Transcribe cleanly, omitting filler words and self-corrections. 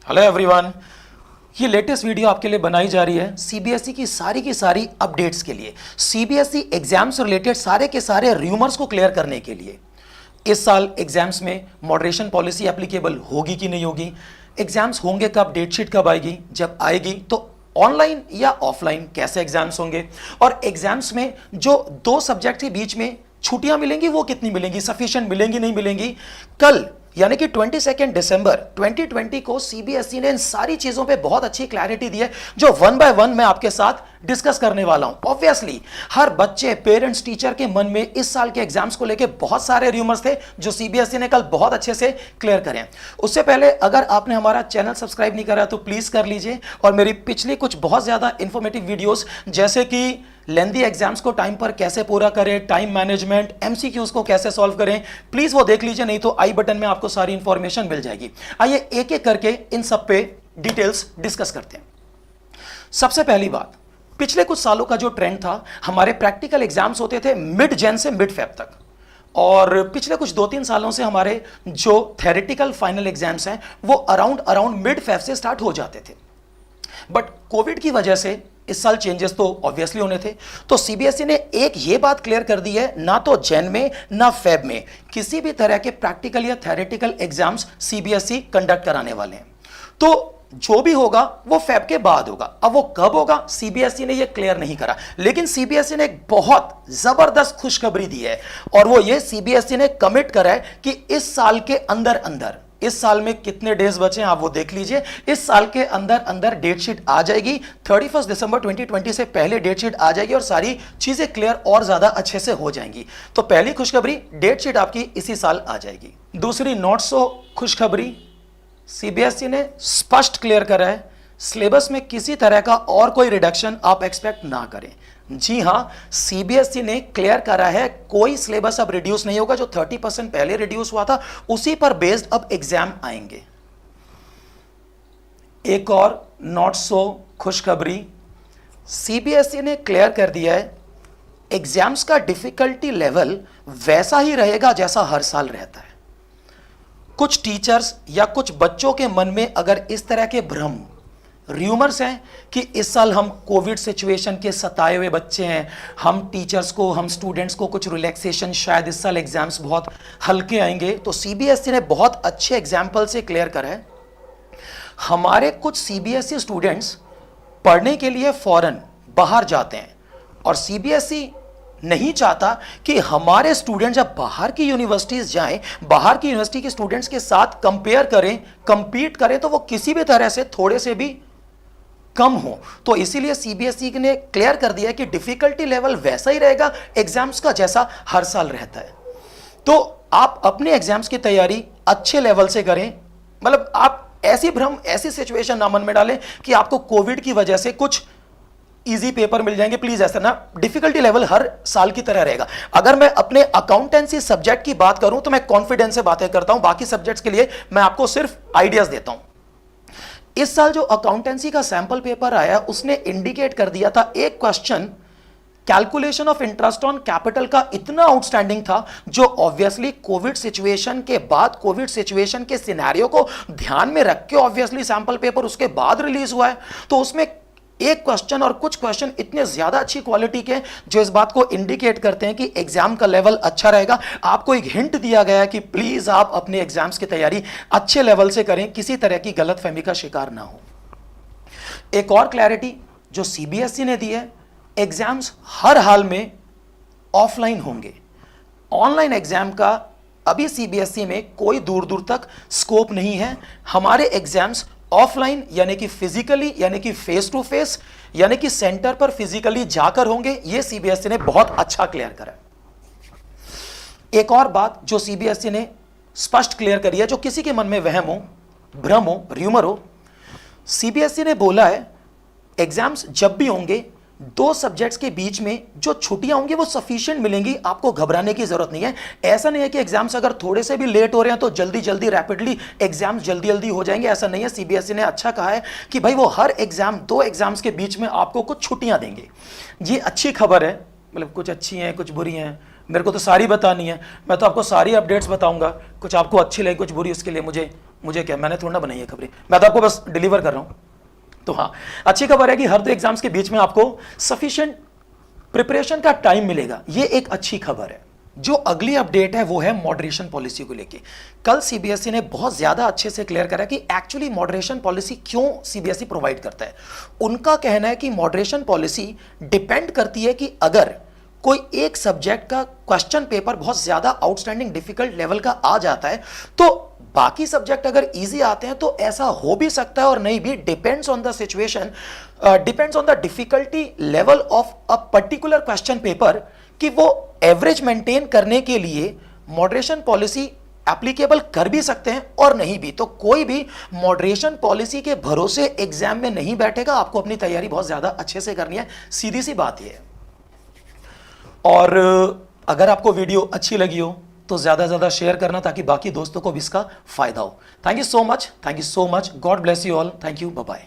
Hello everyone. ये latest video आपके लिए बनाई जा रही है सीबीएसई की सारी अपडेट्स के लिए, सीबीएसई एग्जाम से रिलेटेड सारे के सारे रूमर्स को क्लियर करने के लिए। इस साल एग्जाम्स में मॉडरेशन पॉलिसी एप्लीकेबल होगी कि नहीं होगी, एग्जाम्स होंगे कब, डेटशीट कब आएगी, जब आएगी तो ऑनलाइन या ऑफलाइन कैसे एग्जाम्स होंगे, और एग्जाम्स में जो दो सब्जेक्ट के बीच में छुट्टियां मिलेंगी वो कितनी मिलेंगी, सफिशिएंट मिलेंगी नहीं मिलेंगी। कल यानी कि 22 दिसंबर 2020 को सीबीएसई ने इन सारी चीजों पे बहुत अच्छी क्लैरिटी दी है, जो वन बाय वन मैं आपके साथ डिस्कस करने वाला हूं। ऑब्वियसली हर बच्चे, पेरेंट्स, टीचर के मन में इस साल के एग्जाम्स को लेके बहुत सारे रूमर्स थे जो सीबीएसई ने कल बहुत अच्छे से क्लियर करें। उससे पहले अगर आपने हमारा चैनल सब्सक्राइब नहीं करा तो प्लीज कर लीजिए, और मेरी पिछली कुछ बहुत ज्यादा इंफॉर्मेटिव वीडियोस जैसे कि लेंदी एग्जाम्स को टाइम पर कैसे पूरा करें, टाइम मैनेजमेंट, एमसीक्यूज को कैसे सॉल्व करें, प्लीज वो देख लीजिए, नहीं तो आई बटन में आपको सारी इंफॉर्मेशन मिल जाएगी। आइए एक एक करके इन सब पे डिटेल्स डिस्कस करते हैं। सबसे पहली बात, पिछले कुछ सालों का जो ट्रेंड था, हमारे प्रैक्टिकल एग्जाम्स होते थे मिड जन से मिड फेब तक, और पिछले कुछ 2-3 सालों से हमारे जो थेरेटिकल फाइनल एग्जाम्स हैं वो अराउंड मिड फेब से स्टार्ट हो जाते थे। बट कोविड की वजह से इस साल चेंजेस तो ऑब्वियसली होने थे, तो सीबीएसई ने एक ये बात क्लियर कर दी है, ना तो जैन में ना फेब में किसी भी तरह के प्रैक्टिकल या थ्योरेटिकल एग्जाम्स सीबीएसई कंडक्ट कराने वाले हैं। तो जो भी होगा वो फेब के बाद होगा। अब वो कब होगा सीबीएसई ने ये क्लियर नहीं करा, लेकिन सीबीएसई ने एक बहुत जबरदस्त खुशखबरी दी है, और वो ये सीबीएसई ने कमिट करा है कि इस साल के अंदर अंदर, इस साल में कितने डेज बचे हैं आप वो देख लीजिए, इस साल के अंदर अंदर डेट शीट आ जाएगी। 31 दिसंबर 2020 से पहले डेट शीट आ जाएगी और सारी चीजें क्लियर और ज्यादा अच्छे से हो जाएंगी। तो पहली खुशखबरी, डेट शीट आपकी इसी साल आ जाएगी। दूसरी नॉट सो खुशखबरी, सीबीएसई ने स्पष्ट क्लियर करा है, सिलेबस में किसी तरह का और कोई रिडक्शन आप एक्सपेक्ट ना करें। जी हां, सीबीएसई ने क्लियर करा है कोई सिलेबस अब रिड्यूस नहीं होगा। जो 30% पहले रिड्यूस हुआ था उसी पर बेस्ड अब एग्जाम आएंगे। एक और नॉट सो खुशखबरी, सीबीएसई ने क्लियर कर दिया है एग्जाम्स का डिफिकल्टी लेवल वैसा ही रहेगा जैसा हर साल रहता है। कुछ टीचर्स या कुछ बच्चों के मन में अगर इस तरह के भ्रम, रूमर्स हैं कि इस साल हम कोविड सिचुएशन के सताए हुए बच्चे हैं, हम टीचर्स को, हम स्टूडेंट्स को कुछ रिलैक्सेशन, शायद इस साल एग्जाम्स बहुत हल्के आएंगे, तो सीबीएसई ने बहुत अच्छे एग्जाम्पल से क्लियर करा है। हमारे कुछ सीबीएसई स्टूडेंट्स पढ़ने के लिए फॉरेन बाहर जाते हैं, और सीबीएसई नहीं चाहता कि हमारे स्टूडेंट जब बाहर की यूनिवर्सिटीज जाएं, बाहर की यूनिवर्सिटी के स्टूडेंट्स के साथ कंपेयर करें, कंपीट करें, तो वो किसी भी तरह से थोड़े से भी कम हो। तो इसीलिए सीबीएसई ने क्लियर कर दिया कि डिफिकल्टी लेवल वैसा ही रहेगा एग्जाम्स का जैसा हर साल रहता है। तो आप अपने एग्जाम्स की तैयारी अच्छे लेवल से करें, मतलब आप ऐसी भ्रम, ऐसी सिचुएशन ना मन में डालें कि आपको कोविड की वजह से कुछ इजी पेपर मिल जाएंगे। प्लीज ऐसा ना, डिफिकल्टी लेवल हर साल की तरह रहेगा। अगर मैं अपने अकाउंटेंसी सब्जेक्ट की बात करूं तो मैं कॉन्फिडेंस से बातें करता हूं, बाकी सब्जेक्ट्स के लिए मैं आपको सिर्फ आइडियाज देता हूं। इस साल जो अकाउंटेंसी का सैंपल पेपर आया उसने इंडिकेट कर दिया था, एक question calculation of interest on capital का इतना आउटस्टैंडिंग था, जो ऑब्वियसली कोविड सिचुएशन के बाद, कोविड सिचुएशन के सिनेरियो को ध्यान में रख के ऑब्वियसली सैंपल पेपर उसके बाद रिलीज हुआ है। तो उसमें एक क्वेश्चन और कुछ क्वेश्चन इतने ज्यादा अच्छी क्वालिटी के जो इस बात को इंडिकेट करते हैं कि एग्जाम का लेवल अच्छा रहेगा। आपको एक हिंट दिया गया है कि प्लीज आप अपने एग्जाम्स की तैयारी अच्छे लेवल से करें, किसी तरह की गलतफहमी का शिकार ना हो। एक और क्लैरिटी जो सीबीएसई ने दी है, एग्जाम्स हर हाल में ऑफलाइन होंगे। ऑनलाइन एग्जाम का अभी सीबीएसई में कोई दूर दूर तक स्कोप नहीं है। हमारे एग्जाम्स ऑफलाइन यानी कि फिजिकली, यानी कि फेस टू फेस, यानी कि सेंटर पर फिजिकली जाकर होंगे। यह सीबीएसई ने बहुत अच्छा क्लियर करा। एक और बात जो सीबीएसई ने स्पष्ट क्लियर करी है, जो किसी के मन में वहम हो, भ्रम हो, र्यूमर हो, सीबीएसई ने बोला है एग्जाम्स जब भी होंगे, दो सब्जेक्ट्स के बीच में जो छुट्टियां होंगी वो सफिशिएंट मिलेंगी, आपको घबराने की जरूरत नहीं है। ऐसा नहीं है कि एग्जाम्स अगर थोड़े से भी लेट हो रहे हैं तो जल्दी जल्दी रैपिडली एग्जाम्स जल्दी हो जाएंगे, ऐसा नहीं है। सीबीएसई ने अच्छा कहा है कि भाई वो हर एग्जाम, दो एग्जाम्स के बीच में आपको कुछ छुट्टियां देंगे। ये अच्छी खबर है, मतलब कुछ अच्छी हैं कुछ बुरी हैं, मेरे को तो सारी बतानी है, मैं तो आपको सारी अपडेट्स बताऊंगा, कुछ आपको अच्छी लगे कुछ बुरी, उसके लिए मुझे मुझे क्या, मैंने थोड़ा ना बनाई है खबरें, मैं तो आपको बस डिलीवर कर रहा हूं। तो हाँ, अच्छी खबर है कि हर 2 एग्जाम्स के बीच में आपको सफिशिएंट प्रिपरेशन का टाइम मिलेगा, ये एक अच्छी खबर है। जो अगली अपडेट है वो है मॉडरेशन पॉलिसी को लेके। कल सीबीएसई ने बहुत ज्यादा अच्छे से क्लियर करा कि एक्चुअली मॉडरेशन पॉलिसी क्यों सीबीएसई प्रोवाइड करता है। उनका कहना है कि मॉडरेशन पॉलिसी डिपेंड करती है कि अगर कोई एक सब्जेक्ट का क्वेश्चन पेपर बहुत ज्यादा आउटस्टैंडिंग डिफिकल्ट लेवल का आ जाता है, तो बाकी सब्जेक्ट अगर इजी आते हैं तो ऐसा हो भी सकता है और नहीं भी, depends on the situation, depends on the difficulty level of a particular question paper, कि वो एवरेज मेंटेन करने के लिए मॉडरेशन पॉलिसी एप्लीकेबल कर भी सकते हैं और नहीं भी। तो कोई भी मॉडरेशन पॉलिसी के भरोसे एग्जाम में नहीं बैठेगा, आपको अपनी तैयारी बहुत ज्यादा अच्छे से करनी है, सीधी सी बात यह है। और अगर आपको वीडियो अच्छी लगी हो तो ज्यादा से ज्यादा शेयर करना ताकि बाकी दोस्तों को भी इसका फायदा हो। Thank you so much, God bless you all, thank you, bye bye.